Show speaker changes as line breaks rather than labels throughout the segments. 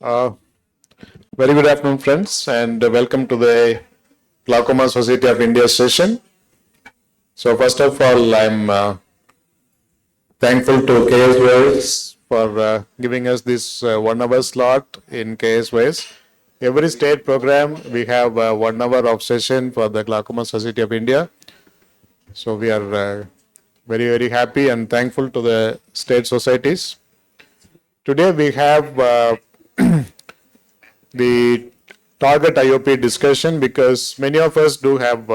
Uh, Very good afternoon, friends, and welcome to the Glaucoma Society of India session. So, first of all, I'm thankful to KSYS for giving us this 1 hour slot in KSYS. Every state program, we have 1 hour of session for the Glaucoma Society of India. So, we are very, very happy and thankful to the state societies. Today, we have the target IOP discussion because many of us do have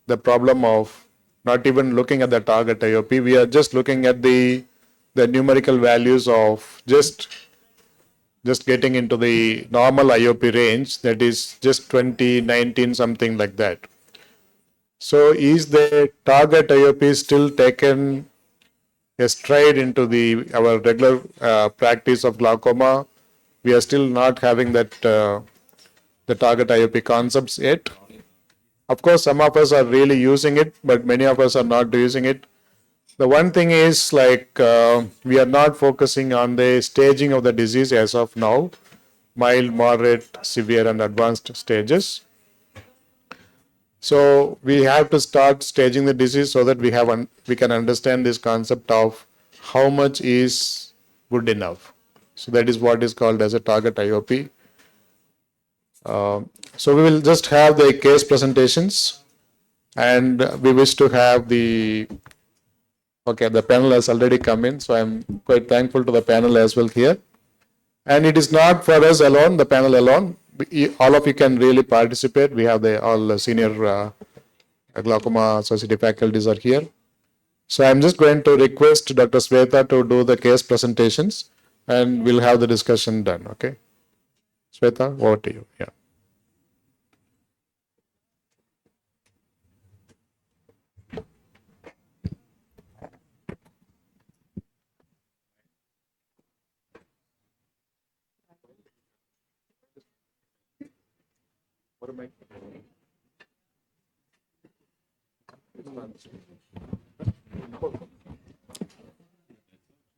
the problem of not even looking at the target IOP. We are just looking at the numerical values of just getting into the normal IOP range, that is just 20, 19, something like that. So is the target IOP still taken a stride into our regular practice of glaucoma? We are still not having that the target IOP concepts yet. Of course, some of us are really using it, but many of us are not using it. The one thing is we are not focusing on the staging of the disease as of now, mild, moderate, severe, and advanced stages. So we have to start staging the disease so that we can understand this concept of how much is good enough. So that is what is called as a target IOP. So we will just have the case presentations, and we wish to have the panel has already come in, so I'm quite thankful to the panel as well here. And it is not for us alone, the panel alone. All of you can really participate. We have all the senior glaucoma society faculties are here. So I'm just going to request Dr. Sweta to do the case presentations, and we'll have the discussion done. Okay, Sweta, over to you. Yeah.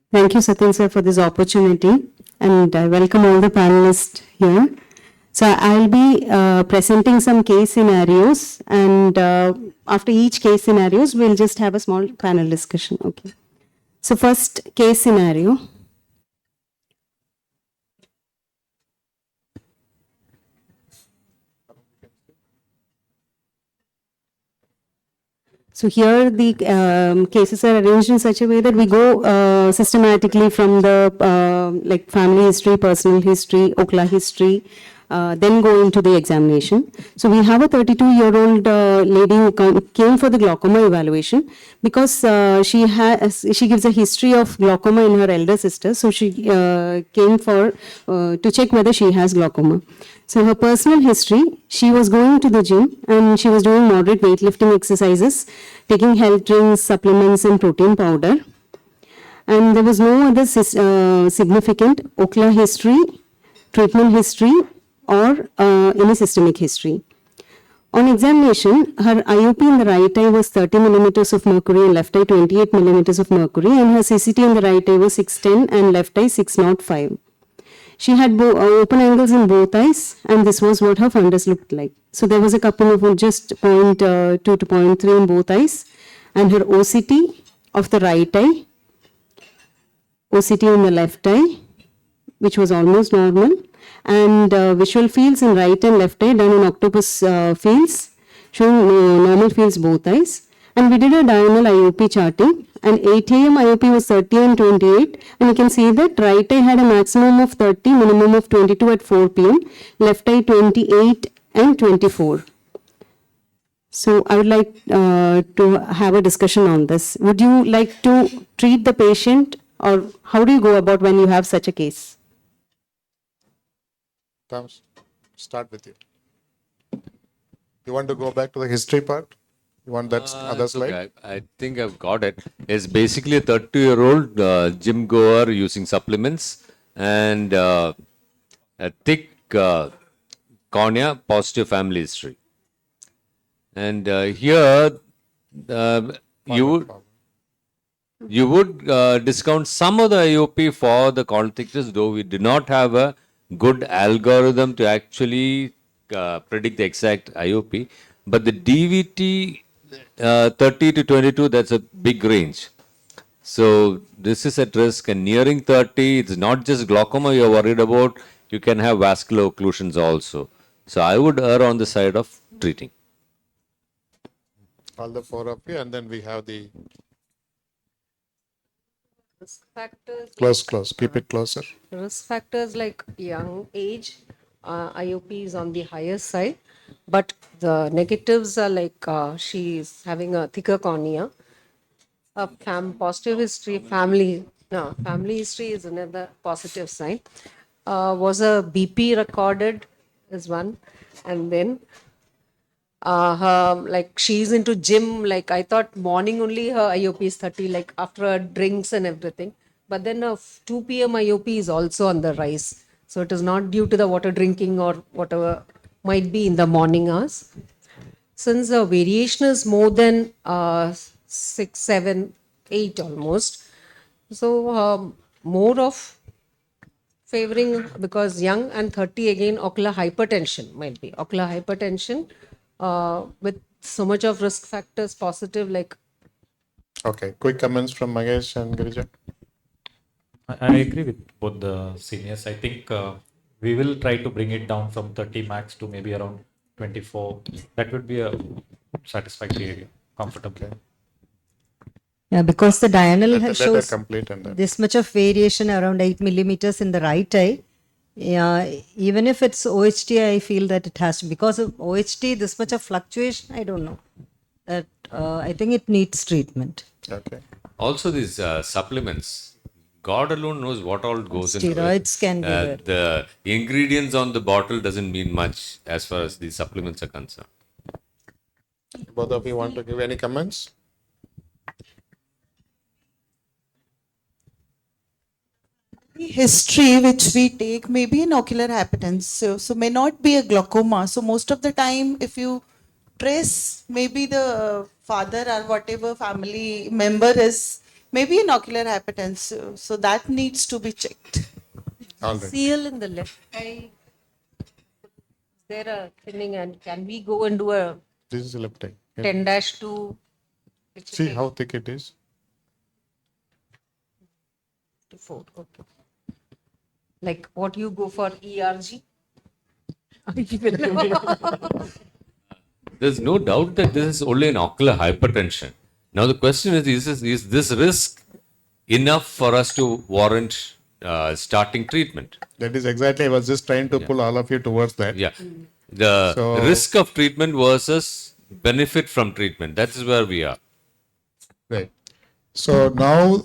Thank you, Sathyan sir, for this opportunity, and I welcome all the panelists here. So I'll be presenting some case scenarios, and after each case scenarios, we'll just have a small panel discussion. Okay. So first case scenario. So here the cases are arranged in such a way that we go systematically from the like family history, personal history, OCLA history, then go into the examination. So we have a 32-year-old lady who came for the glaucoma evaluation because she gives a history of glaucoma in her elder sister. So she came for to check whether she has glaucoma. So her personal history, she was going to the gym and she was doing moderate weightlifting exercises, taking health drinks, supplements and protein powder. And there was no other significant OCLA history, treatment history or any systemic history. On examination, her IOP in the right eye was 30 millimeters of mercury and left eye 28 millimeters of mercury, and her CCT in the right eye was 610 and left eye 605. She had open angles in both eyes, and this was what her fundus looked like. So there was a couple of just 0.2 to 0.3 in both eyes, and her OCT of the right eye, OCT in the left eye, which was almost normal, and visual fields in right and left eye done in octopus fields, showing normal fields both eyes. And we did a diagonal IOP charting, and 8 AM IOP was 30 and 28, and you can see that right eye had a maximum of 30, minimum of 22 at 4 PM, left eye 28 and 24. So I would like to have a discussion on this. Would you like to treat the patient, or how do you go about when you have such a case?
Thomas, start with you. You want to go back to the history part? You want that other slide?
Okay. I think I've got it. It's basically a 30-year-old gym goer using supplements and a thick cornea, positive family history. And here you would discount some of the IOP for the corneal thickness, though we do not have a good algorithm to actually predict the exact IOP. But the DVT 30 to 22, that's a big range. So this is at risk, and nearing 30, it's not just glaucoma you're worried about, you can have vascular occlusions also. So I would err on the side of treating.
All the four of you, and then we have the
Risk factors,
close. Keep it closer.
risk factors like young age, IOP is on the higher side, but the negatives are like she's having a thicker cornea, a positive history, family history is another positive sign. Was a BP recorded is one, and then her like she's into gym. Like I thought morning only her IOP is 30, like after her drinks and everything. But then 2 p.m. IOP is also on the rise. So it is not due to the water drinking or whatever might be in the morning hours. Since the variation is more than 6, 7, 8 almost. So more of favoring because young and 30 again ocular hypertension might be ocular hypertension with so much of risk factors positive like
Okay, quick comments from Mahesh and Girija.
I agree with both the seniors. I think we will try to bring it down from 30 max to maybe around 24. That would be a satisfactory area, comfortable.
Yeah, because the diurnal
Let her
shows
complete and then.
this much of variation around 8 millimeters in the right eye. Yeah, even if it's OHT, I feel that it has to, because of OHT, this much of fluctuation, I don't know. That I think it needs treatment.
Okay.
Also, these supplements, God alone knows what all goes into it.
Steroids can be there.
The ingredients on the bottle doesn't mean much as far as these supplements are concerned.
Both of you want to give any comments?
History which we take may be an ocular hypertension, so may not be a glaucoma. So most of the time, if you trace maybe the father or whatever family member is maybe an ocular hypertension, so that needs to be checked.
All right.
seal in the left eye. Is there a thinning and can we go and do a
This is a left eye. Yeah.
10-2?
See how thick it is.
4. Okay. Like what you go for ERG?
There's no doubt that this is only an ocular hypertension. Now the question is this risk enough for us to warrant starting treatment?
That is exactly, I was just trying to pull all of you towards that.
Yeah. The
So-
risk of treatment versus benefit from treatment. That is where we are.
Right. So now,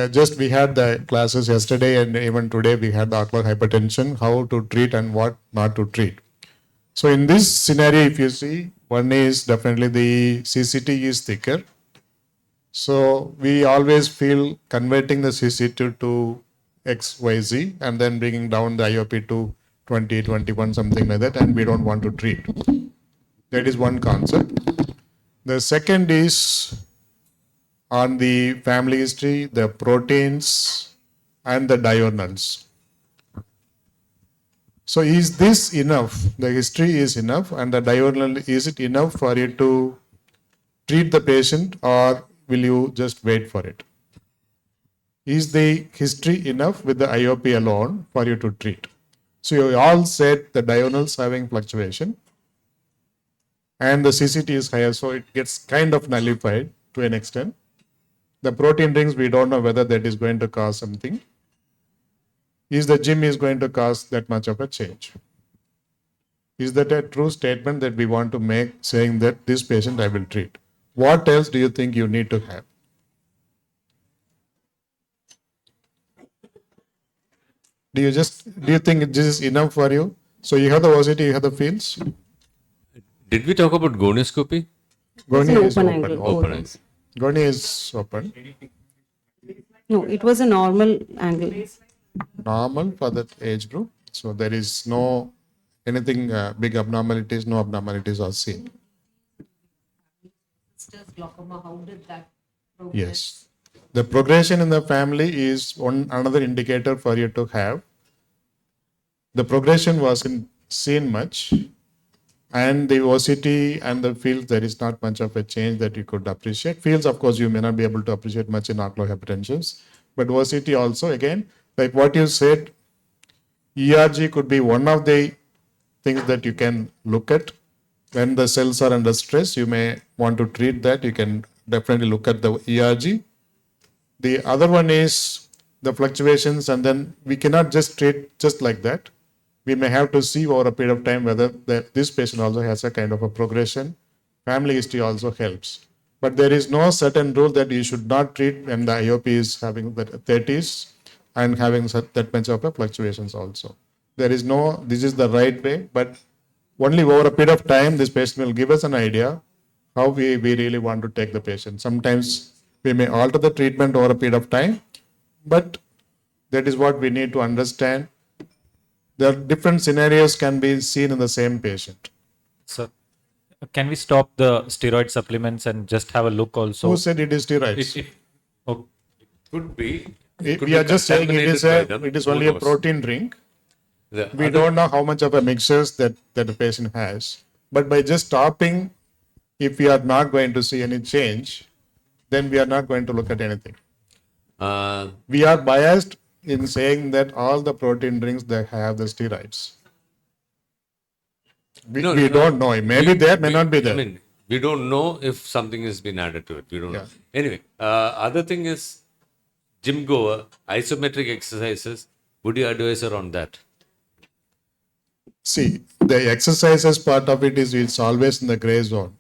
just we had the classes yesterday and even today we had the ocular hypertension, how to treat and what not to treat. So in this scenario, if you see, one is definitely the CCT is thicker. So we always feel converting the CCT to XYZ and then bringing down the IOP to 20, 21, something like that, and we don't want to treat. That is one concept. The second is on the family history, the proteins and the diurnals. So is this enough? The history is enough and the diurnal, is it enough for you to treat the patient or will you just wait for it? Is the history enough with the IOP alone for you to treat? So you all said the diurnals having fluctuation and the CCT is higher, so it gets kind of nullified to an extent. The protein rings, we don't know whether that is going to cause something. Is the gym is going to cause that much of a change? Is that a true statement that we want to make saying that this patient I will treat? What else do you think you need to have? Do you think this is enough for you? So you have the OCT, you have the fields?
Did we talk about gonioscopy?
Goni
an
is
open
open.
angle.
Open eyes.
Goni is open.
No, it was a normal angle.
Normal for that age group. So there is no anything big abnormalities, no abnormalities are seen.
Glaucoma, how did that
Yes. The progression in the family is one another indicator for you to have. the progression wasn't seen much, and the OCT and the fields, there is not much of a change that you could appreciate. Fields, of course, you may not be able to appreciate much in ocular hypertensions, but OCT also, again, like what you said, ERG could be one of the things that you can look at. When the cells are under stress, you may want to treat that. You can definitely look at the ERG. The other one is the fluctuations, and then we cannot just treat just like that. We may have to see over a period of time whether this patient also has a kind of a progression. Family history also helps. But there is no certain rule that you should not treat when the IOP is having the 30s and having that much of a fluctuations also. There is no, this is the right way, but only over a period of time, this patient will give us an idea how we really want to take the patient. Sometimes we may alter the treatment over a period of time, but that is what we need to understand. There are different scenarios can be seen in the same patient.
So, can we stop the steroid supplements and just have a look also?
Who said it is steroids?
Oh,
Could be.
We are just saying it is only a protein drink. We don't know how much of a mixtures that the patient has. But by just stopping, if we are not going to see any change, then we are not going to look at anything. We are biased in saying that all the protein drinks that have the steroids. We don't know. Maybe there, may not be there.
I mean, we don't know if something has been added to it. We don't know. Anyway, other thing is gym goer, isometric exercises. Would you advise her on that?
See, the exercises part of it is it's always in the gray zone.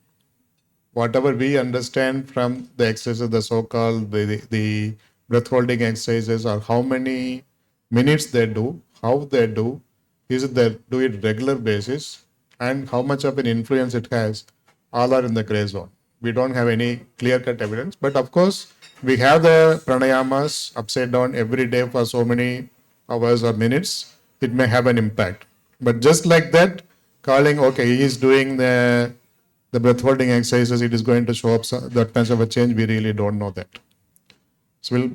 Whatever we understand from the exercises, the so-called the breath holding exercises, or how many minutes they do, how they do, is it they do it regular basis, and how much of an influence it has, all are in the gray zone. We don't have any clear-cut evidence, but of course, we have the pranayamas upside down every day for so many hours or minutes. It may have an impact. But just like that, calling, okay, he is doing the breath holding exercises, it is going to show up that much of a change, we really don't know that. So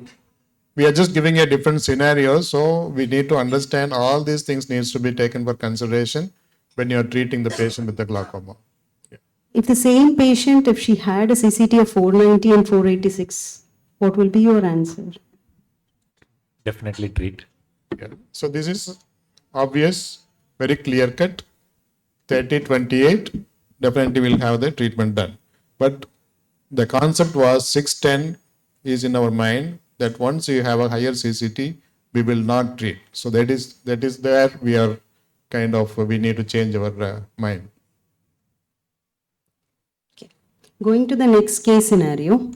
we are just giving a different scenario, so we need to understand all these things needs to be taken for consideration when you are treating the patient with the glaucoma.
If the same patient, if she had a CCT of 490 and 486, what will be your answer?
definitely treat.
Yeah. So this is obvious, very clear cut. 30-28, definitely will have the treatment done. But the concept was 610 is in our mind that once you have a higher CCT, we will not treat. So that is there we are kind of, we need to change our mind.
Going to the next case scenario.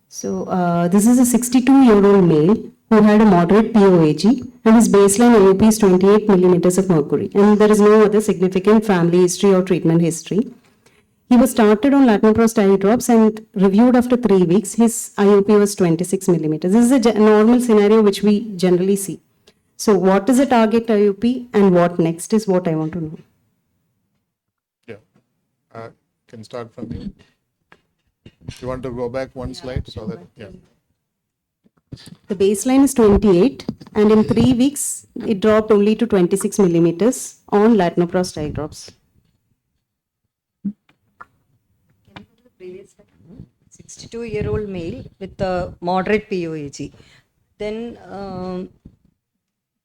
So this is a 62-year-old male who had a moderate POAG and his baseline IOP is 28 millimeters of mercury, and there is no other significant family history or treatment history. He was started on latanoprost eye drops and reviewed after 3 weeks. His IOP was 26 millimeters. This is a normal scenario which we generally see. So what is the target IOP and what next is what I want to know.
Yeah. Can start from you. You want to go back one slide so that, yeah.
The baseline is 28 and in 3 weeks it dropped only to 26 millimeters on latanoprost eye drops.
62-year-old male with a moderate POAG. Then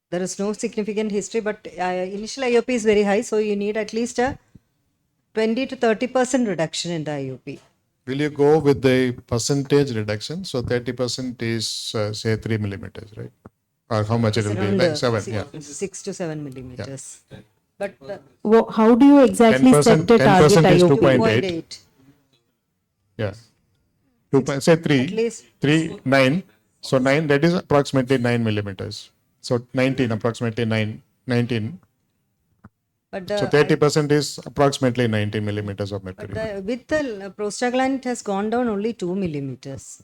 there is no significant history, but initial IOP is very high, so you need at least a 20 to 30% reduction in the IOP.
Will you go with the percentage reduction? So 30% is say 3 millimeters, right? Or how much it will be? Like 7, yeah.
6 to 7 millimeters. But
How do you exactly
10%,
set the target
10% is
IOP?
2.8. Yeah. 2, say 3,
least
3, 9. So 9, that is approximately 9 millimeters. So 19, approximately 19.
But
So 30% is approximately 90 millimeters of mercury.
with the prostaglandin, it has gone down only 2 millimeters.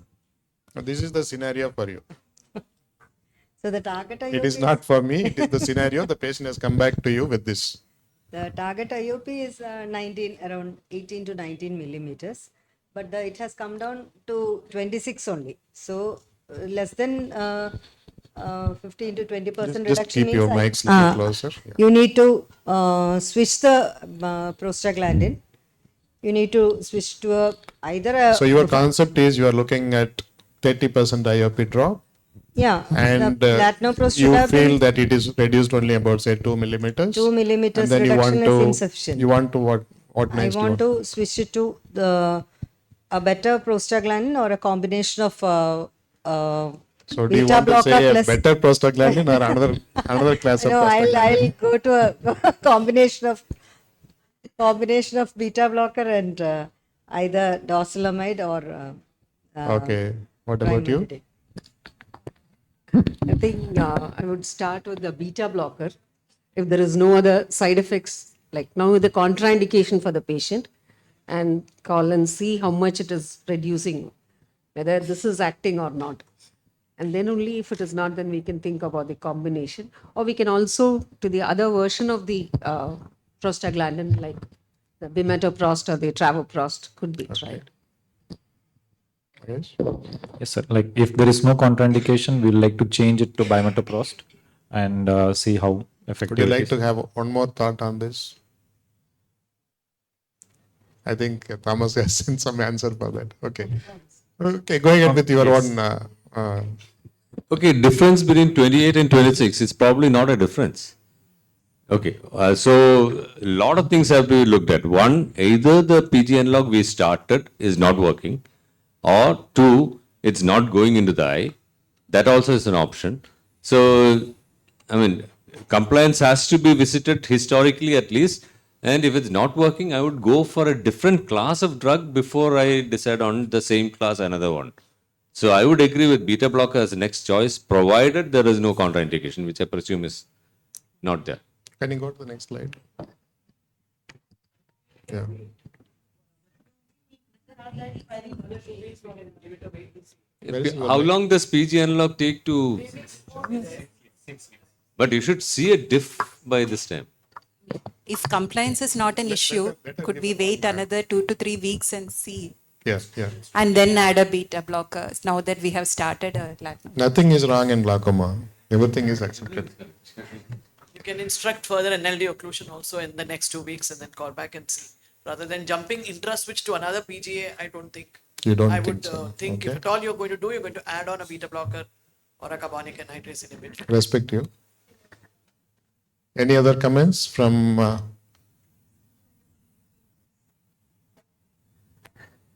Now, this is the scenario for you.
So the target IOP
It is not for me. It is the scenario. The patient has come back to you with this.
The target IOP is around 18 to 19 millimeters, but it has come down to 26 only. So less than 15 to 20%
Just
reduction
keep your
means
mics a little closer. Yeah.
you need to switch the prostaglandin. You need to switch to either a
So your concept is you are looking at 30% IOP drop,
yeah,
and
the
you
latanoprostadapine
feel that it is reduced only about say 2 millimeters.
2 millimeters
and then
reduction is insufficient.
you want to what
I
next? You
want to switch it to the a better prostaglandin or a combination of
So do you
beta
want to
blocker
say a
plus.
better prostaglandin or another class of
No,
prostaglandin?
I'll go to a combination of beta blocker and either dorsalamide or
Okay. What about you?
trimethyl.
I think I would start with the beta blocker. If there is no other side effects, like now the contraindication for the patient, and call and see how much it is reducing, whether this is acting or not. And then only if it is not, then we can think about the combination. Or we can also to the other version of the prostaglandin, like the bimetoprost or the travoprost could be tried.
Yes.
Yes, sir. Like if there is no contraindication, we'll like to change it to bimetoprost and see how effective
Would you
it
like
is.
to have one more thought on this? I think Thomas has sent some answer for that. Okay. Okay, go ahead with your
Yes.
own.
Okay, difference between 28 and 26 is probably not a difference. Okay, so a lot of things have to be looked at. One, either the PG analog we started is not working, or two, it's not going into the eye. That also is an option. So, I mean, compliance has to be visited historically at least. And if it's not working, I would go for a different class of drug before I decide on the same class, another one. So I would agree with beta blocker as the next choice, provided there is no contraindication, which I presume is not there.
Can you go to the next slide? Yeah.
How long does PG analog take to? But you should see a diff by this time.
If compliance is not an issue, could we wait another 2 to 3 weeks and see?
Yes, yeah.
And then add a beta blocker now that we have started a latin.
Nothing is wrong in glaucoma. Everything is accepted.
You can instruct further NLD occlusion also in the next 2 weeks and then call back and see. Rather than jumping intra-switch to another PGA, I don't think.
You don't
I
think
would
so?
think
Okay.
if at all you're going to do, you're going to add on a beta blocker or a carbonic anhydrase inhibitor.
Respect you. Any other comments from?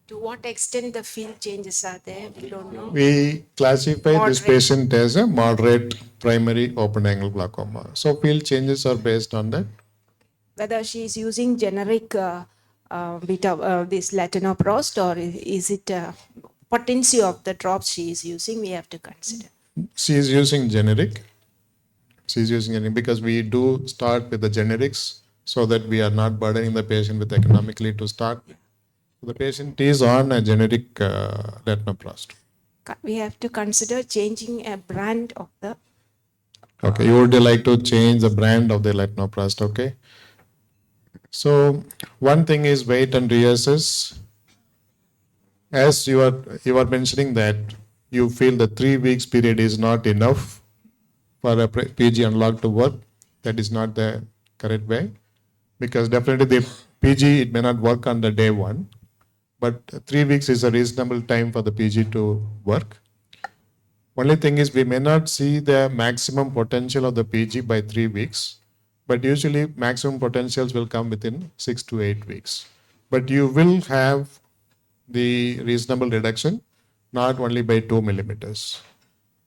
To what extent the field changes are there, we don't know.
We classify this
Moderate.
patient as a moderate primary open angle glaucoma. So field changes are based on that.
Whether she is using generic this latanoprost, or is it potency of the drops she is using, we have to consider.
She is using generic. She is using generic because we do start with the generics so that we are not burdening the patient with economically to start. The patient is on a generic latanoprost.
We have to consider changing a brand of the.
Okay, you would like to change the brand of the latanoprost, okay? So one thing is wait and reassess. As you are mentioning that you feel the 3 weeks period is not enough for a PG analog to work. That is not the correct way, because definitely the PG, it may not work on the day one, but 3 weeks is a reasonable time for the PG to work. Only thing is we may not see the maximum potential of the PG by 3 weeks, but usually maximum potentials will come within 6 to 8 weeks. But you will have the reasonable reduction, not only by 2 millimeters.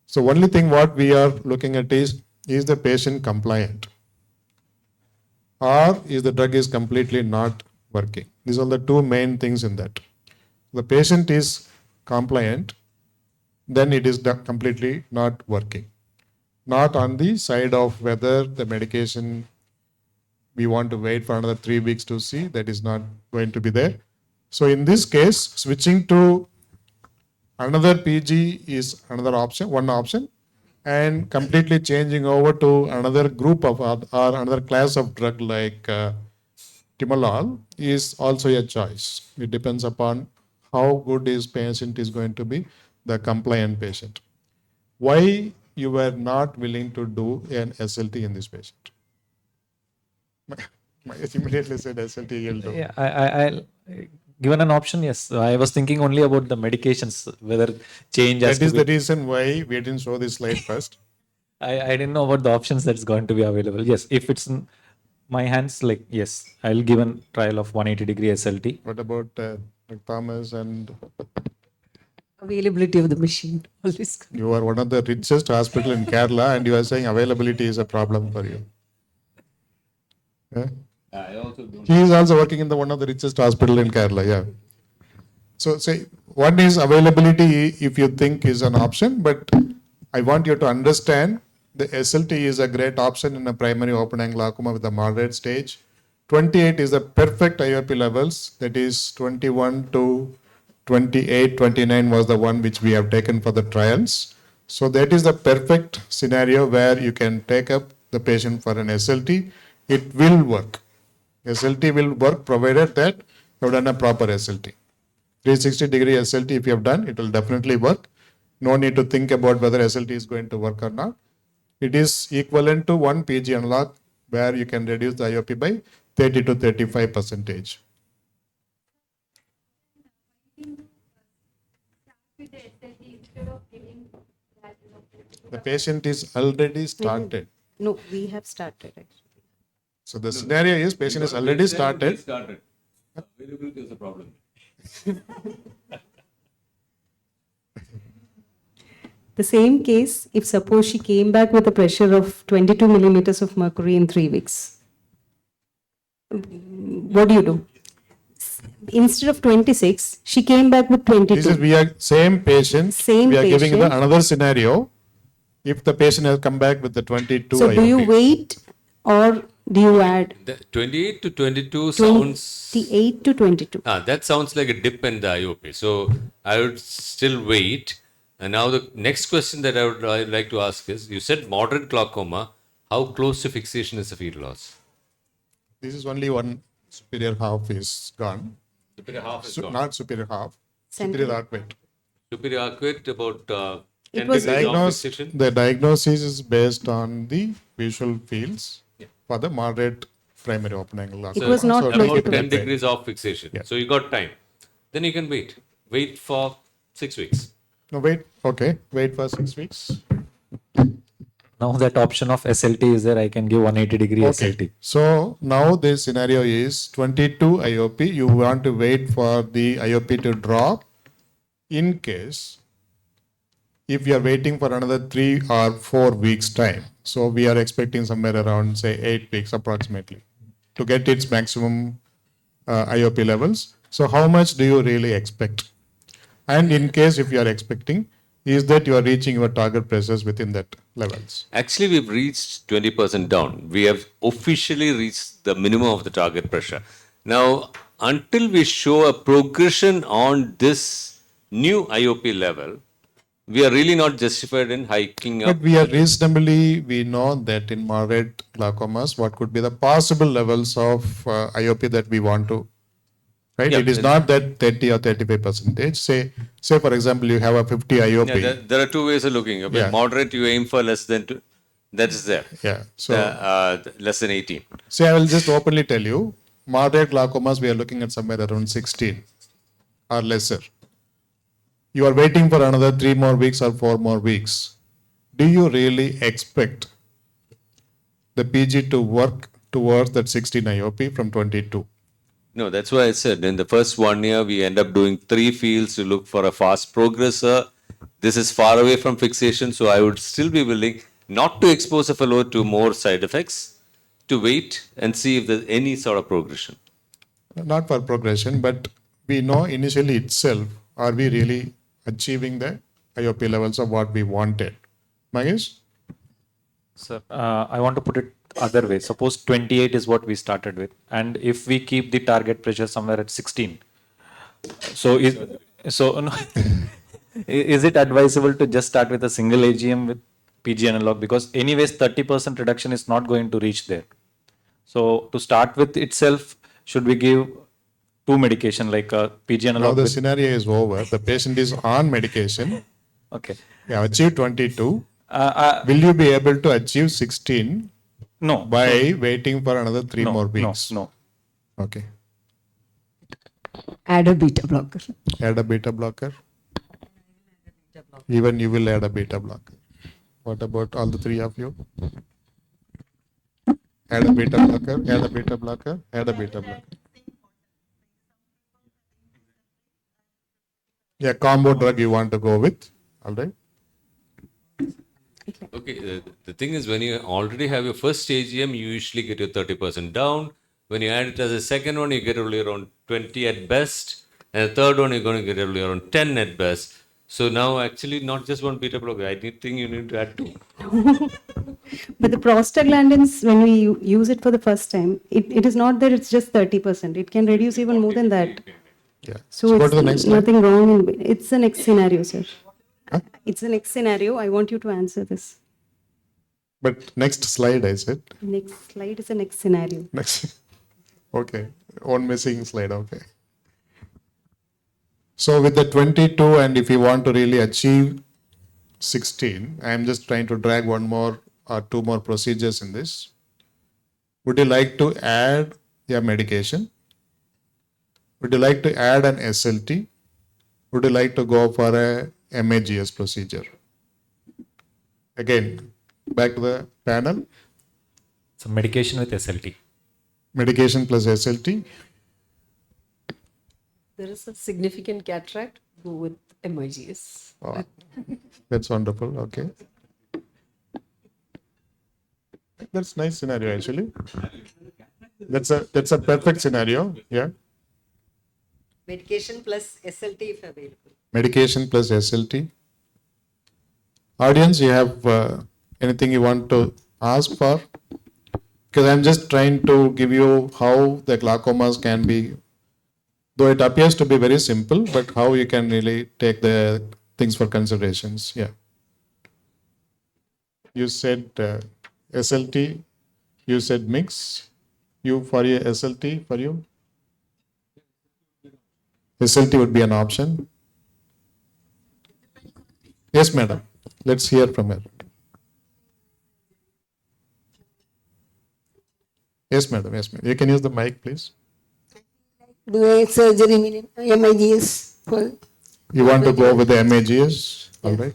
So only thing what we are looking at is the patient compliant, or is the drug is completely not working? These are the two main things in that. The patient is compliant, then it is completely not working. Not on the side of whether the medication we want to wait for another 3 weeks to see, that is not going to be there. So in this case, switching to another PG is another option, one option, and completely changing over to another group of or another class of drug like timolol is also a choice. It depends upon how good his patient is going to be, the compliant patient. Why you were not willing to do an SLT in this patient? Mahesh immediately said SLT he'll do.
Yeah, given an option, yes. I was thinking only about the medications, whether change has
That
to
is
be.
the reason why we didn't show this slide first.
I didn't know about the options that's going to be available. Yes, if it's in my hands, like, yes, I'll give a trial of 180-degree SLT.
What about like Thomas and
Availability of the machine. Always.
you are one of the richest hospital in Kerala and you are saying availability is a problem for you. Yeah?
I also don't.
He is also working in the one of the richest hospital in Kerala, yeah. So say one is availability if you think is an option, but I want you to understand the SLT is a great option in a primary open glaucoma with a moderate stage. 28 is the perfect IOP levels, that is 21 to 28, 29 was the one which we have taken for the trials. So that is the perfect scenario where you can take up the patient for an SLT. It will work. SLT will work provided that you have done a proper SLT. 360-degree SLT if you have done, it will definitely work. No need to think about whether SLT is going to work or not. It is equivalent to 1 PG analog where you can reduce the IOP by 30 to 35%. The patient is already started.
No, we have started actually.
So the scenario is patient is already started.
Availability is a problem.
The same case, if suppose she came back with a pressure of 22 millimeters of mercury in 3 weeks, what do? Instead of 26, she came back with 22.
This is we are same patient.
Same
we are giving
patient.
the another scenario. If the patient has come back with the 22
So do you
IOP.
wait or do you add?
The 28 to 22 sounds.
28 to 22.
That sounds like a dip in the IOP. So I would still wait. And now the next question that I'd like to ask is: you said moderate glaucoma. How close to fixation is the field loss?
This is only one superior half is gone.
Superior half is gone.
Not superior half.
Center.
Superior arcuate.
Superior arcuate about 10
was
degrees of fixation.
The diagnosis is based on the visual fields for the moderate primary open angle glaucoma.
It was not
So
close
take
About
it
10
that way.
degrees of fixation.
Yeah.
So you got time. Then you can wait. Wait for 6 weeks.
No, wait. Okay. Wait for 6 weeks.
Now that option of SLT is there, I can give 180-degree
Okay.
SLT.
So now the scenario is 22 IOP. You want to wait for the IOP to drop. In case if you are waiting for another 3 or 4 weeks time, so we are expecting somewhere around say 8 weeks approximately to get its maximum IOP levels. So how much do you really expect? And in case if you are expecting, is that you are reaching your target pressures within that levels?
Actually, we've reached 20% down. We have officially reached the minimum of the target pressure. Now, until we show a progression on this new IOP level, we are really not justified in hiking up.
But we are reasonably, we know that in moderate glaucomas, what could be the possible levels of IOP that we want to, right?
Yeah,
It is not that 30 or 35%. Say for example, you have a 50 IOP.
Yeah, there are two ways of looking. With
Yeah.
moderate, you aim for less than two. That is there.
Yeah. So
Less than 18.
say I will just openly tell you, moderate glaucomas, we are looking at somewhere around 16 or lesser. You are waiting for another 3 more weeks or 4 more weeks. Do you really expect the PG to work towards that 16 IOP from 22?
No, that's why I said in the first 1 year, we end up doing 3 fields to look for a fast progressor. This is far away from fixation, so I would still be willing not to expose a fellow to more side effects, to wait and see if there's any sort of progression.
Not for progression, but we know initially itself, are we really achieving the IOP levels of what we wanted? Mahesh?
Sir, I want to put it other way. Suppose 28 is what we started with, and if we keep the target pressure somewhere at 16, so no, is it advisable to just start with a single AGM with PG analog, because anyways 30% reduction is not going to reach there. So to start with itself, should we give 2 medication like a PG
Now
analog?
the scenario is over. The patient is on medication.
Okay.
We have achieved 22. Will you be able to achieve 16
No.
by waiting for another 3
no,
more weeks?
No.
Okay.
Add a beta blocker.
Add a beta blocker. Even you will add a beta blocker. What about all the 3 of you? Add a beta blocker, add a beta blocker, add a beta blocker. Yeah, combo drug you want to go with. All right.
Okay, the thing is, when you already have your first AGM, you usually get your 30% down. When you add it as a second one, you get only around 20 at best. And the third one, you're going to get only around 10 at best. So now, actually, not just one beta blocker. I think you need to add 2.
But the prostaglandins, when we use it for the first time, it is not that it's just 30%. It can reduce even more than that.
Yeah.
So
Go to the next
it's
slide.
nothing wrong in it's the next scenario, sir. It's the next scenario. I want you to answer this.
But next slide, I said.
Next slide is the next scenario.
Next. Okay. One missing slide. Okay. So with the 22, and if you want to really achieve 16, I am just trying to drag one more or 2 more procedures in this. Would you like to add your medication? Would you like to add an SLT? Would you like to go for a MAGS procedure? Again, back to the panel.
So medication with SLT.
Medication plus SLT.
There is a significant cataract, go with MIGS.
Oh, that's wonderful. Okay. That's nice scenario actually. That's a perfect scenario. Yeah.
Medication plus SLT if available.
Medication plus SLT. Audience, you have anything you want to ask for? Because I'm just trying to give you how the glaucomas can be, though it appears to be very simple, but how you can really take the things for considerations. Yeah. You said SLT, you said mix. You for your SLT for you? SLT would be an option. Yes, madam. Let's hear from her. Yes, madam. Yes, madam. You can use the mic, please.
Do a surgery, MIGS.
You want to go with the MAGS? All right.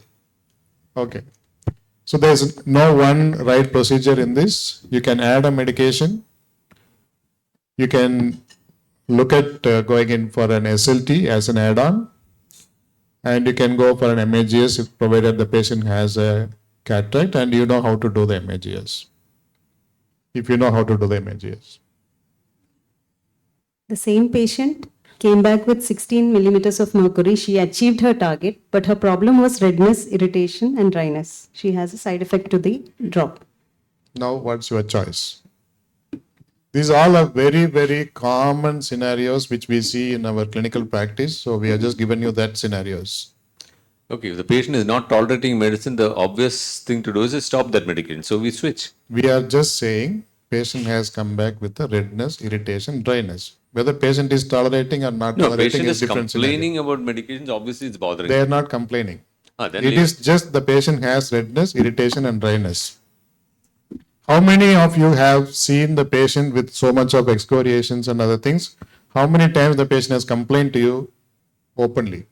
Okay. So there's no one right procedure in this. You can add a medication. You can look at going in for an SLT as an add-on. And you can go for an MAGS if provided the patient has a cataract and you know how to do the MAGS. If you know how to do the MAGS.
The same patient came back with 16 millimeters of mercury. She achieved her target, but her problem was redness, irritation, and dryness. She has a side effect to the drop.
Now, what's your choice? These all are very, very common scenarios which we see in our clinical practice. So, we are just giving you that scenarios.
Okay, if the patient is not tolerating medicine, the obvious thing to do is to stop that medication. So we switch.
We are just saying patient has come back with the redness, irritation, dryness. Whether patient is tolerating or not
No,
tolerating
patient
is
is
different
complaining about medications. Obviously, it's bothering.
They are not complaining.
Then
It
leave
is just the patient has redness, irritation, and dryness. How many of you have seen the patient with so much of excoriations and other things? How many times the patient has complained to you openly?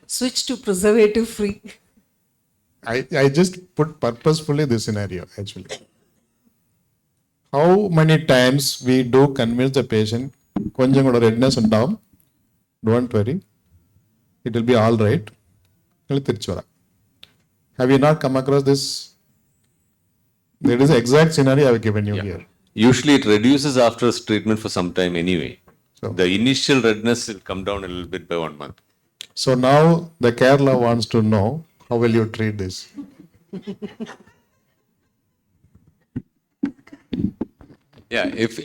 Switch to preservative free.
I just put purposefully this scenario actually. How many times we do convince the patient, konjam kuda redness undavum, don't worry, it will be all right. Have you not come across this? That is the exact scenario I have given you here.
Usually, it reduces after treatment for some time anyway.
So,
The initial redness will come down a little bit by 1 month.
so now the Kerala wants to know how will you treat this?
Yeah, if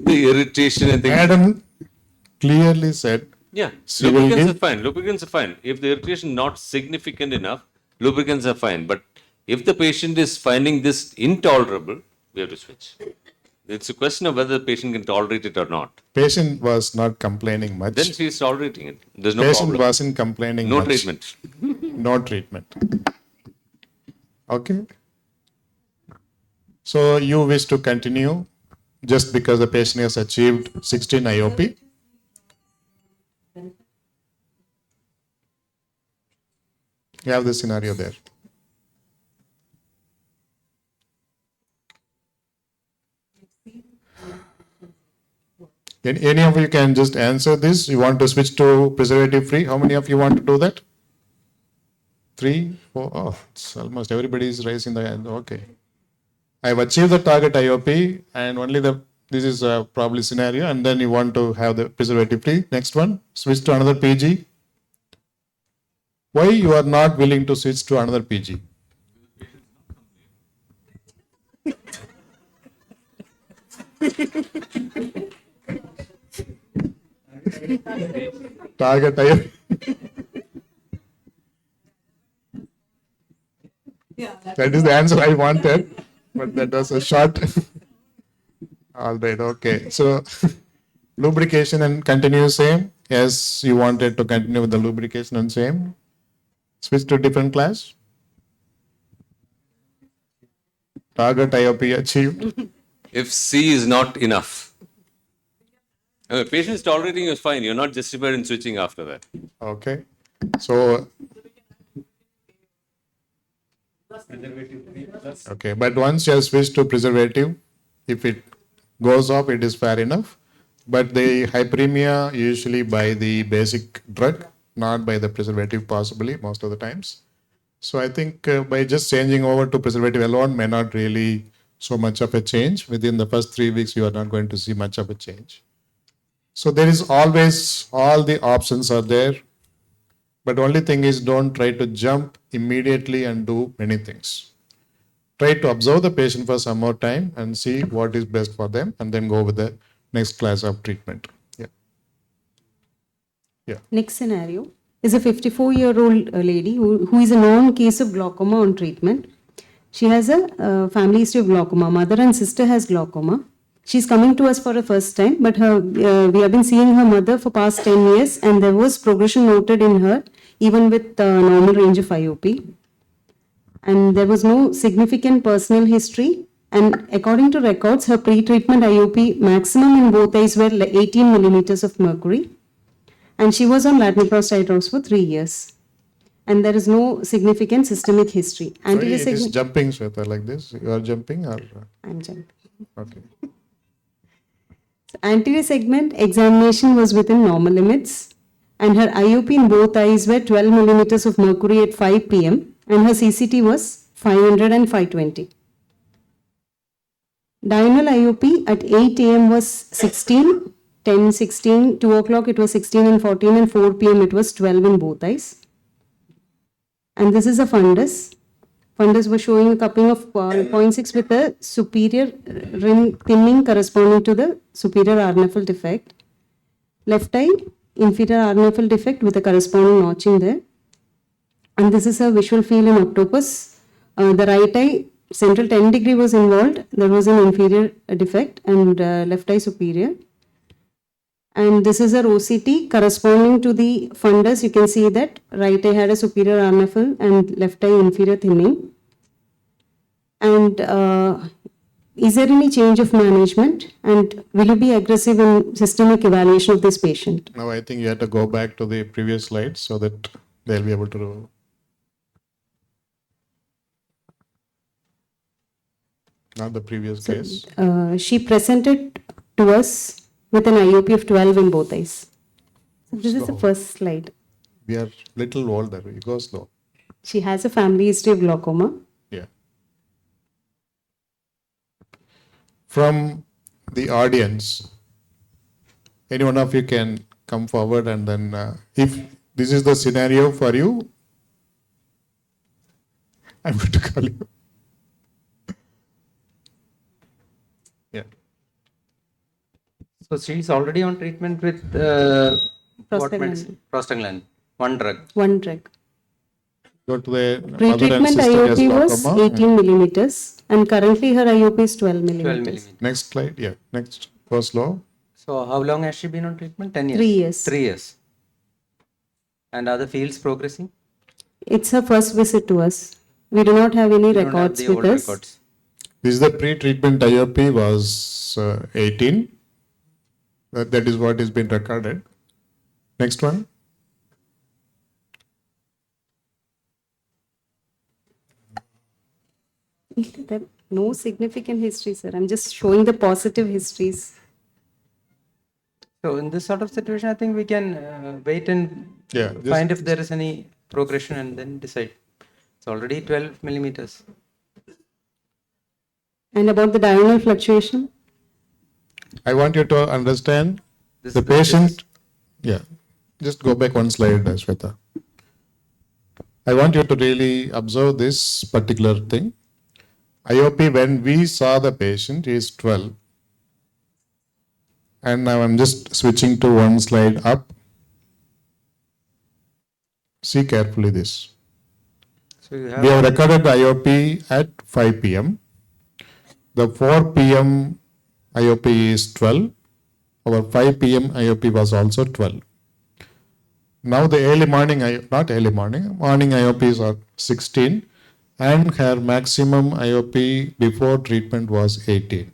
the irritation and things.
Madam clearly said,
Yeah,
So will
lubricants
give-
are fine. Lubricants are fine. If the irritation not significant enough, lubricants are fine. But if the patient is finding this intolerable, we have to switch. It's a question of whether the patient can tolerate it or not.
Patient was not complaining much.
Then she's tolerating it. There's no
Patient
problem.
wasn't complaining
No
much.
treatment.
No treatment. Okay. So you wish to continue just because the patient has achieved 16 IOP? You have the scenario there. Any of you can just answer this. You want to switch to preservative free? How many of you want to do that? 3, 4. Oh, it's almost everybody is raising the hand. Okay. I've achieved the target IOP and only this is probably scenario, and then you want to have the preservative free. Next one, switch to another PG. Why you are not willing to switch to another PG? Target IOP. That is the answer I wanted, but that was a short. All right, okay. So lubrication and continue same. Yes, you wanted to continue with the lubrication and same. Switch to different class. Target IOP achieved.
If C is not enough. The patient is tolerating is fine. You're not justified in switching after that.
Okay. So okay, but once you have switched to preservative, if it goes off, it is fair enough. But the hyperemia usually by the basic drug, not by the preservative possibly most of the times. So I think by just changing over to preservative alone may not really so much of a change. Within the first 3 weeks, you are not going to see much of a change. So there is always, all the options are there. But only thing is, don't try to jump immediately and do many things. Try to observe the patient for some more time and see what is best for them, and then go with the next class of treatment. Yeah. Yeah.
Next scenario is a 54-year-old lady who is a known case of glaucoma on treatment. She has a family history of glaucoma. Mother and sister has glaucoma. She's coming to us for the first time, but we have been seeing her mother for past 10 years, and there was progression noted in her, even with normal range of IOP. And there was no significant personal history. And according to records, her pre-treatment IOP maximum in both eyes were 18 millimeters of mercury. And she was on latanoprost drops for 3 years. And there is no significant systemic history.
Sorry, it is jumping, Shweta, like this. You are jumping or?
I'm jumping.
Okay.
Anterior segment examination was within normal limits, and her IOP in both eyes were 12 millimeters of mercury at 5 p.m. and her CCT was 500 and 520. Diurnal IOP at 8 a.m. was 16, 10, 16, 2 o'clock it was 16 and 14, and 4 p.m. it was 12 in both eyes. And this is a fundus. Fundus was showing a cupping of 0.6 with a superior rim thinning corresponding to the superior arnephal defect. Left eye, inferior arnephal defect with a corresponding notching there. And this is a visual field in octopus. The right eye, central 10 degree was involved. There was an inferior defect, and left eye superior. And this is a OCT corresponding to the fundus. You can see that right eye had a superior arnephal and left eye inferior thinning. And is there any change of management? And will you be aggressive in systemic evaluation of this patient?
Now I think you have to go back to the previous slide so that they'll be able to. Not the previous case.
She presented to us with an IOP of 12 in both eyes. So this is the first slide.
We are little older. You go slow.
She has a family history of glaucoma.
Yeah. From the audience, any one of you can come forward, and then if this is the scenario for you, I'm going to call you. Yeah.
So she's already on treatment with what medicine? Prostaglandin. One drug.
One drug.
Go to the mother and
Pre-treatment
sister has
IOP was
glaucoma.
18 millimeters and currently her IOP is 12
12
millimeters.
millimeters.
Next slide. Yeah. Next. First law.
So how long has she been on treatment? 10 years?
3 years.
3 years. And are the fields progressing?
It's her first visit to us. We do not have any
You don't have
records
the
with
old
us.
records.
This is the pre-treatment IOP was 18. That is what is been recorded. Next one.
There no significant history, sir. I'm just showing the positive histories.
So in this sort of situation, I think we can wait and
Yeah,
find if there is any progression and then decide. It's already 12 millimeters.
And about the diurnal fluctuation?
I want you to understand
This-
the
this-
patient. Yeah, just go back one slide, Shweta. I want you to really observe this particular thing. IOP, when we saw the patient, is 12. And now I'm just switching to one slide up. See carefully this.
So you
We have recorded the IOP at 5 p.m. The 4 p.m. IOP is 12. Our 5 p.m. IOP was also 12. Now the early morning, morning IOPs are 16 and her maximum IOP before treatment was 18.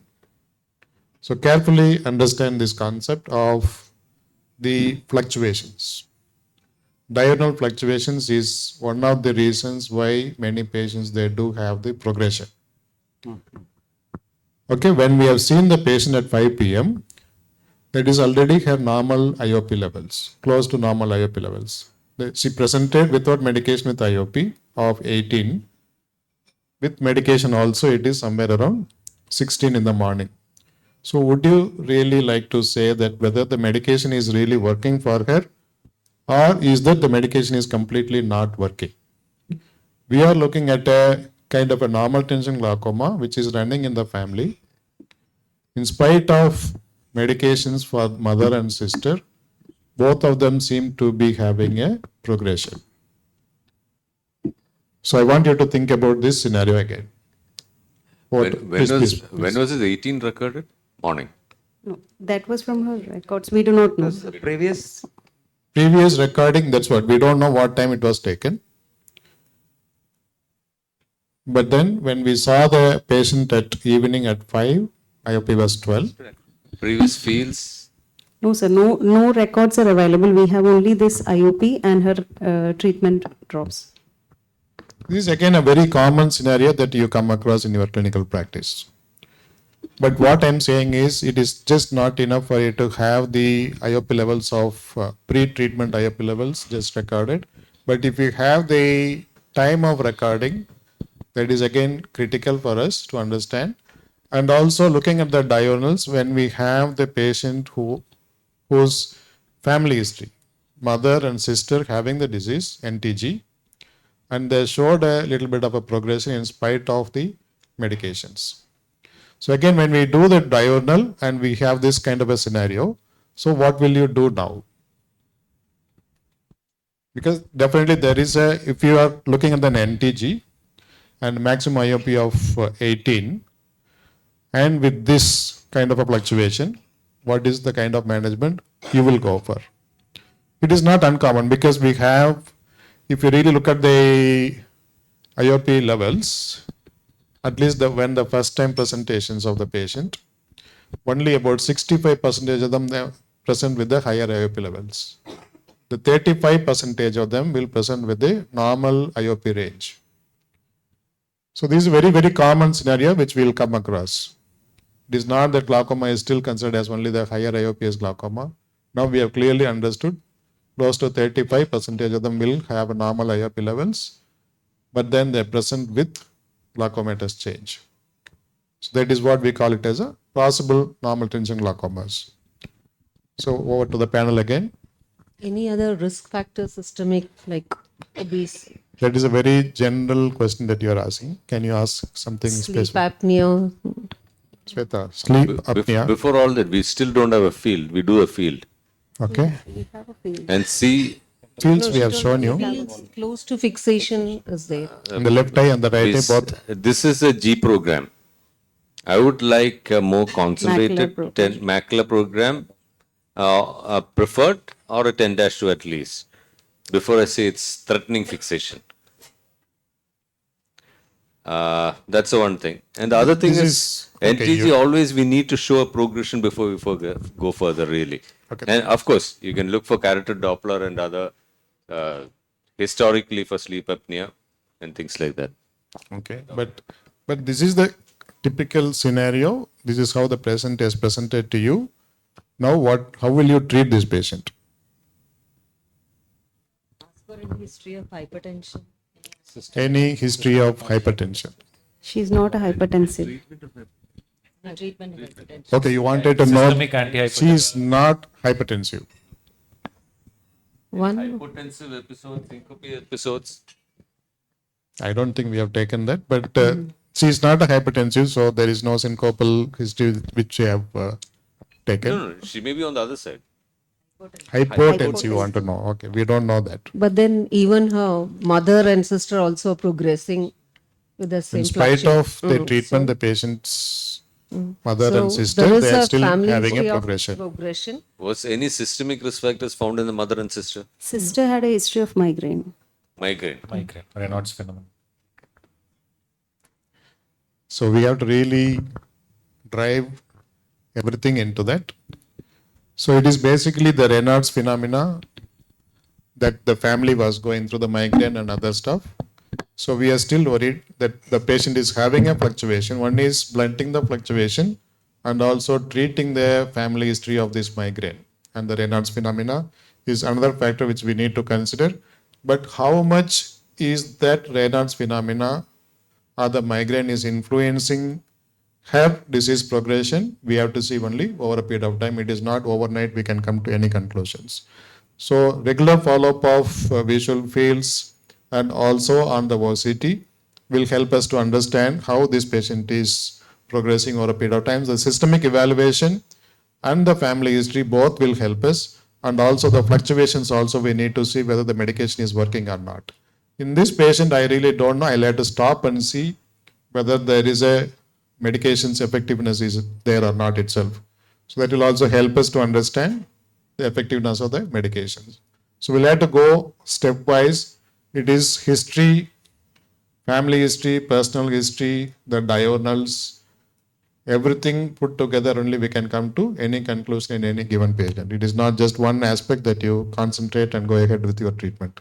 So carefully understand this concept of the fluctuations. Diurnal fluctuations is one of the reasons why many patients, they do have the progression. Okay, when we have seen the patient at 5 p.m., that is already her normal IOP levels, close to normal IOP levels. She presented without medication with IOP of 18. With medication also, it is somewhere around 16 in the morning. So would you really like to say that whether the medication is really working for her, or is that the medication is completely not working? We are looking at a kind of a normal tension glaucoma which is running in the family. In spite of medications for mother and sister, both of them seem to be having a progression. So I want you to think about this scenario again.
When was his 18 recorded? Morning.
No, that was from her records. We do not know.
the previous
recording, that's what, we don't know what time it was taken. But then when we saw the patient at evening at 5, IOP was 12.
Previous fields.
No, sir. No records are available. We have only this IOP and her treatment drops.
This is again a very common scenario that you come across in your clinical practice. But what I'm saying is, it is just not enough for you to have the IOP levels of pre-treatment IOP levels just recorded. But if you have the time of recording, that is again critical for us to understand. And also looking at the diurnals when we have the patient whose family history, mother and sister having the disease, NTG, and they showed a little bit of a progression in spite of the medications. So again, when we do the diurnal and we have this kind of a scenario, so what will you do now? Because definitely there is if you are looking at an NTG and maximum IOP of 18, and with this kind of a fluctuation, what is the kind of management you will go for? It is not uncommon because we have, if you really look at the IOP levels, at least when the first time presentations of the patient, only about 65% of them they present with the higher IOP levels. The 35% of them will present with the normal IOP range. So this is a very, very common scenario which we will come across. It is not that glaucoma is still considered as only the higher IOP is glaucoma. Now we have clearly understood close to 35% of them will have normal IOP levels, but then they present with glaucomatous change. So that is what we call it as a possible normal tension glaucomas. So over to the panel again.
Any other risk factor systemic like obese,
That is a very general question that you are asking. Can you ask something
sleep
specific?
apnea?
Shweta, sleep apnea.
Before all that, we still don't have a field. We do a field.
Okay.
We have a field.
And see
fields we have shown you.
Feels close to fixation is there.
In the left eye and the right eye both.
This is a G program. I would like a more concentrated macular program, preferred, or a 10-2 at least, before I say it's threatening fixation. That's the one thing. And the other thing
This
is,
is- okay,
NTG
you-
always we need to show a progression before we go further, really.
Okay.
And of course, you can look for carotid Doppler and other historically for sleep apnea and things like that.
Okay, but this is the typical scenario. This is how the patient is presented to you. Now, how will you treat this patient?
For any history of hypertension.
Any history of hypertension?
She's not a hypertensive.
Treatment of hypertension.
Okay, you wanted to know
Systemic antihypertensive.
she is not hypertensive.
One,
Hypotensive episodes, syncope episodes.
I don't think we have taken that, but she is not a hypertensive, so there is no syncopal history which we have taken.
No, she may be on the other side.
Hypotensive, you want to know. Okay, we don't know that.
but then even her mother and sister also progressing with the same
In spite
fluctuation.
of the treatment, the patient's mother and
So
sister,
there is
they are
a
still
family
having a
history of
progression.
progression.
Was any systemic risk factors found in the mother and sister?
Sister had a history of migraine.
Migraine.
Migraine, Raynaud's phenomenon.
So we have to really drive everything into that. So it is basically the Raynaud's phenomena that the family was going through, the migraine and other stuff. So we are still worried that the patient is having a fluctuation. One is blunting the fluctuation and also treating the family history of this migraine. And the Raynaud's phenomena is another factor which we need to consider. But how much is that Raynaud's phenomena or the migraine is influencing her disease progression? We have to see only over a period of time. It is not overnight we can come to any conclusions. So regular follow-up of visual fields and also on the OCT will help us to understand how this patient is progressing over a period of time. The systemic evaluation and the family history both will help us, and also the fluctuations also we need to see whether the medication is working or not. In this patient, I really don't know. I'll have to stop and see whether there is a medication's effectiveness is there or not itself. So that will also help us to understand the effectiveness of the medications. So we'll have to go stepwise. It is history, family history, personal history, the diurnals, everything put together only we can come to any conclusion in any given patient. It is not just one aspect that you concentrate and go ahead with your treatment.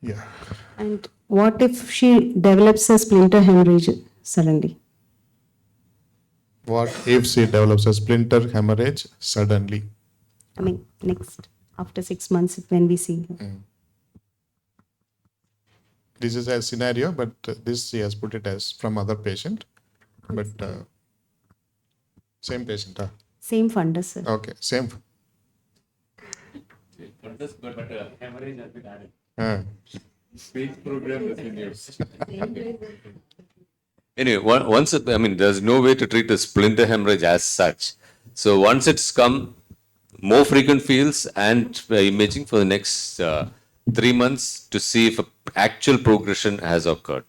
Yeah.
And what if she develops a splinter hemorrhage suddenly?
What if she develops a splinter hemorrhage suddenly?
I mean, next, after 6 months when we see her.
This is a scenario, but this she has put it as from other patient. But same patient, huh?
Same fundus, sir.
Okay, same.
But hemorrhage has been added.
Speech program has been used. Anyway, once I mean, there's no way to treat a splinter hemorrhage as such. So once it's come, more frequent fields and imaging for the next 3 months to see if actual progression has occurred.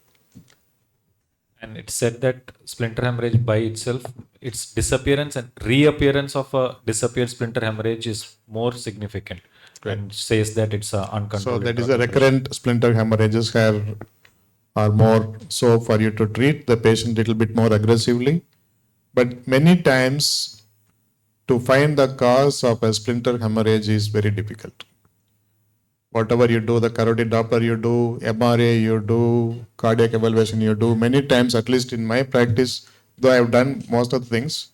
And it's said that splinter hemorrhage by itself, its disappearance and reappearance of a disappeared splinter hemorrhage is more significant. And says that it's uncontrolled.
So that is a recurrent splinter hemorrhages are more so for you to treat the patient a little bit more aggressively. But many times to find the cause of a splinter hemorrhage is very difficult. Whatever you do, the carotid Doppler you do, MRA you do, cardiac evaluation you do, many times, at least in my practice, though I have done most of the things,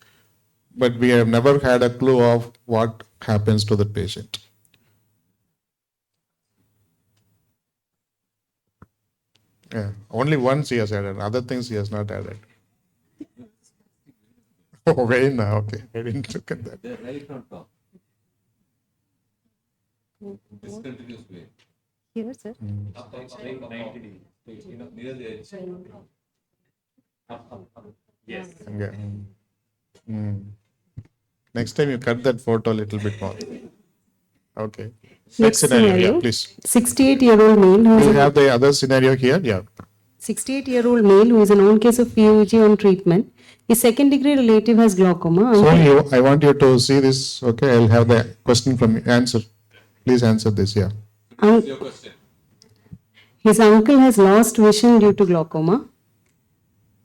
but we have never had a clue of what happens to the patient. Yeah, only once he has added, other things he has not added. Oh, very now, okay. I didn't look at that.
They're right on top. Discontinuous way.
Here, sir.
Up, 90 degrees. Near the edge.
Yes.
Yeah. Next time you cut that photo a little bit more. Okay.
Next scenario,
yeah, please.
68-year-old male who is
We
a
have the other scenario here, yeah.
68-year-old male who is a known case of POEG on treatment. His second degree relative has glaucoma.
So I want you to see this, okay, I'll have the question from you, answer. Please answer this, yeah.
Un- his uncle has lost vision due to glaucoma.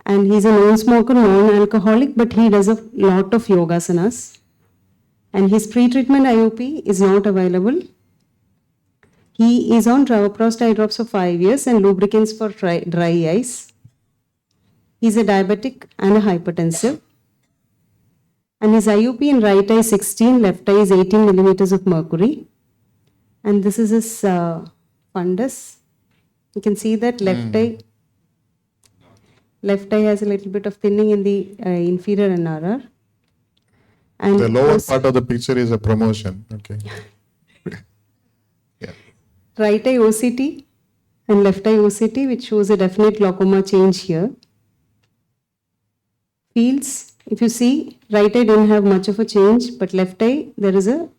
And he's a non-smoker, non-alcoholic, but he does a lot of yogasanas. And his pre-treatment IOP is not available. He is on travoprost eye drops for 5 years and lubricants for dry eyes. He's a diabetic and a hypertensive. And his IOP in right eye 16, left eye is 18 millimeters of mercury. And this is his fundus. You can see that left eye has a little bit of thinning in the inferior NRR. And
The lower part of the picture is a promotion, okay. Yeah.
right eye OCT and left eye OCT, which shows a definite glaucoma change here. Fields, if you see, right eye didn't have much of a change, but left eye, there is a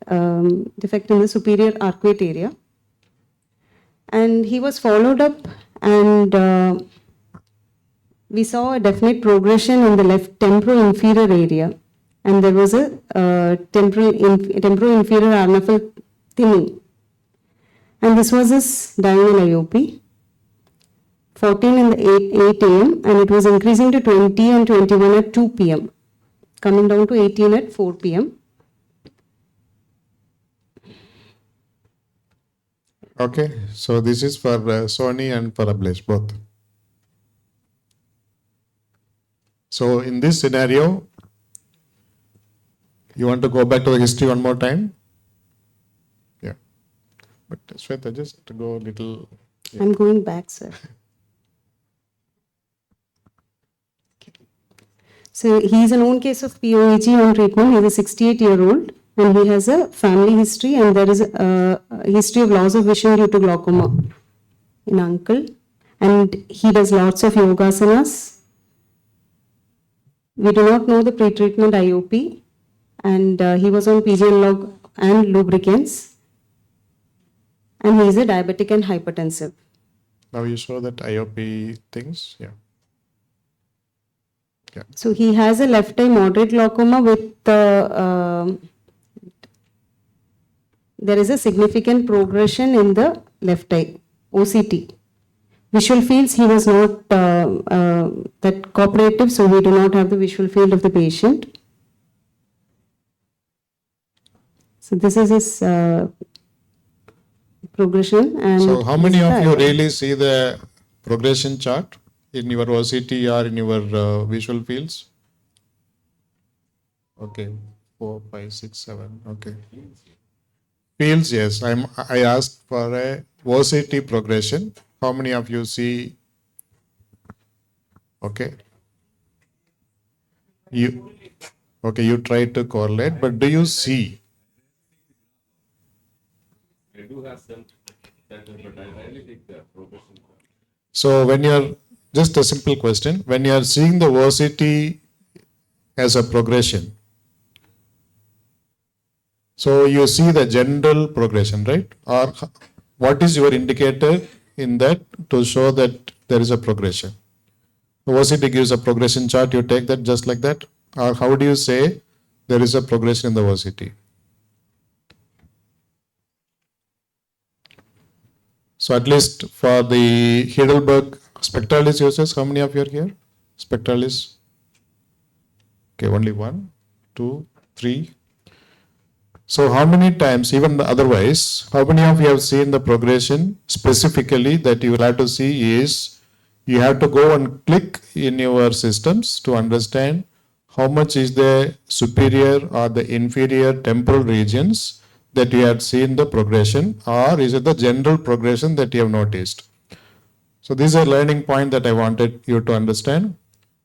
defect in the superior arcuate area. And he was followed up and we saw a definite progression in the left temporo-inferior area. And there was a temporo-inferior RNFL thinning. And this was his diurnal IOP, 14 in the 8 a.m. and it was increasing to 20 and 21 at 2 p.m., coming down to 18 at 4 p.m.
Okay, so this is for Sony and for Ablesh, both. So in this scenario, you want to go back to the history one more time? Yeah. But Shweta, just go a little. Yeah.
I'm going back, sir. So he is a known case of POEG on treatment. He is a 68-year-old and he has a family history and there is a history of loss of vision due to glaucoma in uncle. And he does lots of yogasanas. We do not know the pre-treatment IOP and he was on PG analog and lubricants. And he is a diabetic and hypertensive.
Now you show that IOP things, yeah. Yeah.
So he has a left eye moderate glaucoma with there is a significant progression in the left eye, OCT. Visual fields, he was not that cooperative, so we do not have the visual field of the patient. So this is his progression. And
so how many of you really see the progression chart in your OCT or in your visual fields? Okay, 4, 5, 6, 7. Okay. Fields, yes. I asked for a OCT progression. How many of you see? Okay. You try to correlate, but do you see? I do have some, but I rarely take the progression. So when you're, just a simple question, when you're seeing the OCT as a progression, so you see the general progression, right? Or what is your indicator in that to show that there is a progression? The OCT gives a progression chart, you take that just like that? Or how do you say there is a progression in the OCT? So at least for the Heidelberg spectralis users, how many of you are here? Spectralis? Okay, only 1, 2, 3. So how many times, even otherwise, how many of you have seen the progression specifically that you will have to see is, you have to go and click in your systems to understand how much is the superior or the inferior temporal regions that you had seen the progression, or is it the general progression that you have noticed? So this is a learning point that I wanted you to understand.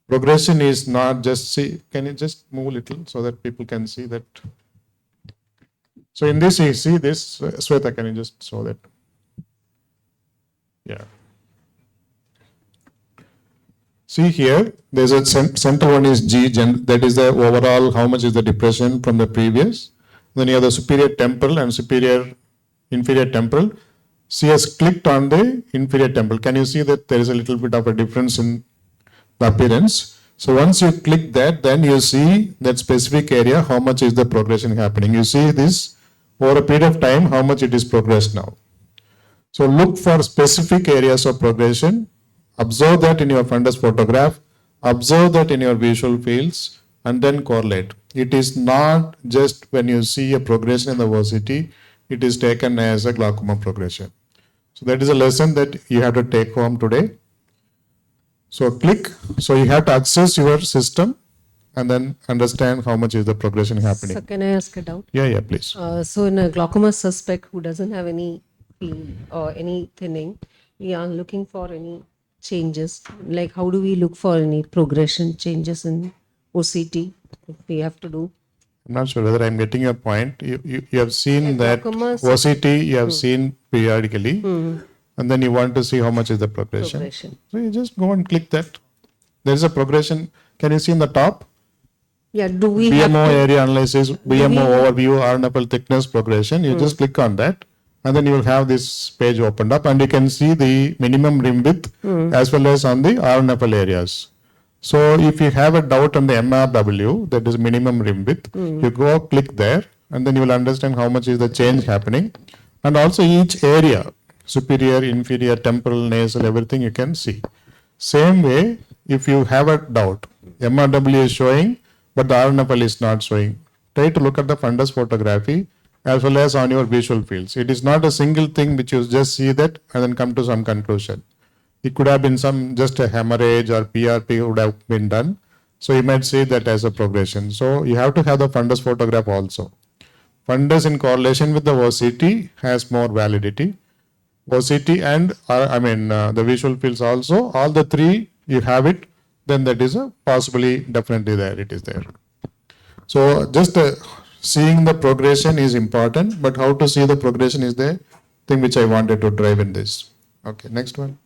Progression is not just, see, can you just move a little so that people can see that? So in this, you see this, Sweta, can you just show that? Yeah. See here, there's a center one is G, that is the overall, how much is the depression from the previous. then you have the superior temporal and inferior temporal. She has clicked on the inferior temporal. Can you see that there is a little bit of a difference in the appearance? So once you click that, then you see that specific area, how much is the progression happening. You see this over a period of time, how much it is progressed now. So look for specific areas of progression, observe that in your fundus photograph, observe that in your visual fields, and then correlate. It is not just when you see a progression in the OCT, it is taken as a glaucoma progression. So that is a lesson that you have to take home today. So click, so you have to access your system and then understand how much is the progression happening.
So can I ask a doubt?
Yeah, please.
So in a glaucoma suspect who doesn't have any field or any thinning, we are looking for any changes. Like how do we look for any progression changes in OCT if we have to do?
I'm not sure whether I'm getting your point. You have seen that
glaucomas-
OCT you have seen periodically, and then you want to see how much is the progression. So you just go and click that. There is a progression. Can you see in the top?
Yeah, do we have
BMO
to,
area analysis, BMO overview, RNFL thickness progression. You just click on that, and then you will have this page opened up, and you can see the minimum rim width as well as on the RNFL areas. So if you have a doubt on the MRW, that is minimum rim width, you go click there, and then you will understand how much is the change happening, and also each area, superior, inferior, temporal, nasal, everything you can see. Same way, if you have a doubt, MRW is showing, but the RNFL is not showing. Try to look at the fundus photography as well as on your visual fields. It is not a single thing which you just see that and then come to some conclusion. It could have been just a hemorrhage or PRP would have been done. So you might see that as a progression. So you have to have the fundus photograph also. Fundus in correlation with the OCT has more validity. OCT and the visual fields also, all the three you have it, then that is possibly definitely there, it is there. So just seeing the progression is important, but how to see the progression is the thing which I wanted to drive in this. Okay, next one.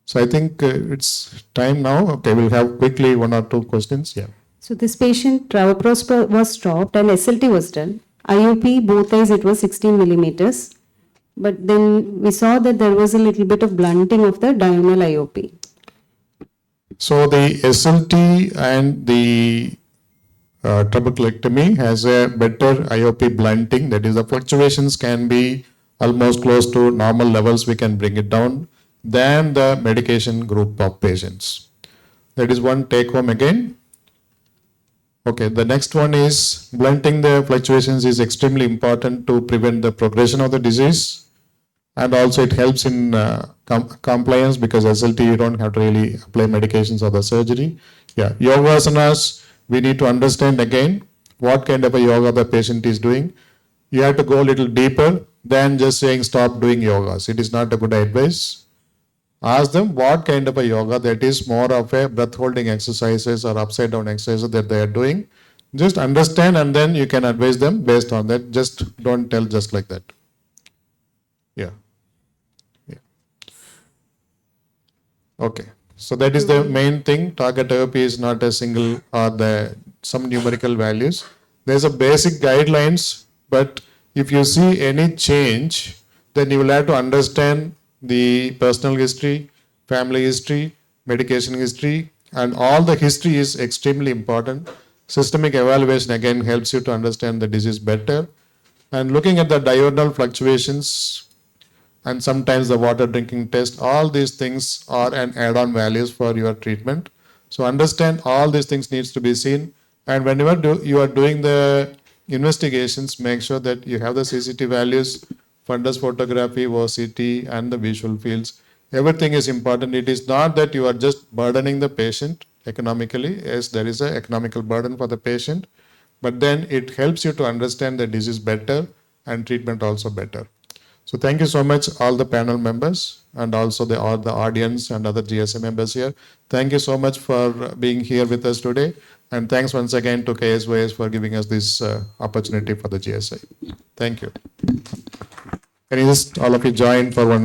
So I think it's time now. Okay, we'll have quickly one or two questions. Yeah.
So this patient, travoprost was stopped and SLT was done. IOP, both eyes, it was 16 millimeters. But then we saw that there was a little bit of blunting of the diurnal IOP.
So the SLT and the trabeculectomy has a better IOP blunting. That is, the fluctuations can be almost close to normal levels. We can bring it down than the medication group of patients. That is one take home again. Okay, the next one is blunting the fluctuations is extremely important to prevent the progression of the disease, and also it helps in compliance because SLT you don't have to really apply medications or the surgery. Yeah, yogasanas, we need to understand again what kind of a yoga the patient is doing. You have to go a little deeper than just saying stop doing yogas. It is not a good advice. Ask them what kind of a yoga that is more of a breath holding exercises or upside down exercises that they are doing. Just understand and then you can advise them based on that. Just don't tell just like that. Yeah. Okay. So that is the main thing. Target IOP is not a single or some numerical values. There's a basic guidelines, but if you see any change, then you will have to understand the personal history, family history, medication history, and all the history is extremely important. Systemic evaluation again helps you to understand the disease better. And looking at the diurnal fluctuations and sometimes the water drinking test, all these things are an add-on values for your treatment. So understand all these things needs to be seen. And whenever you are doing the investigations, make sure that you have the CCT values, fundus photography, OCT, and the visual fields. Everything is important. It is not that you are just burdening the patient economically. Yes, there is an economical burden for the patient, but then it helps you to understand the disease better and treatment also better. So thank you so much, all the panel members and also all the audience and other GSA members here. Thank you so much for being here with us today. And thanks once again to KSYS for giving us this opportunity for the GSA. Thank you. Can you just all of you join for one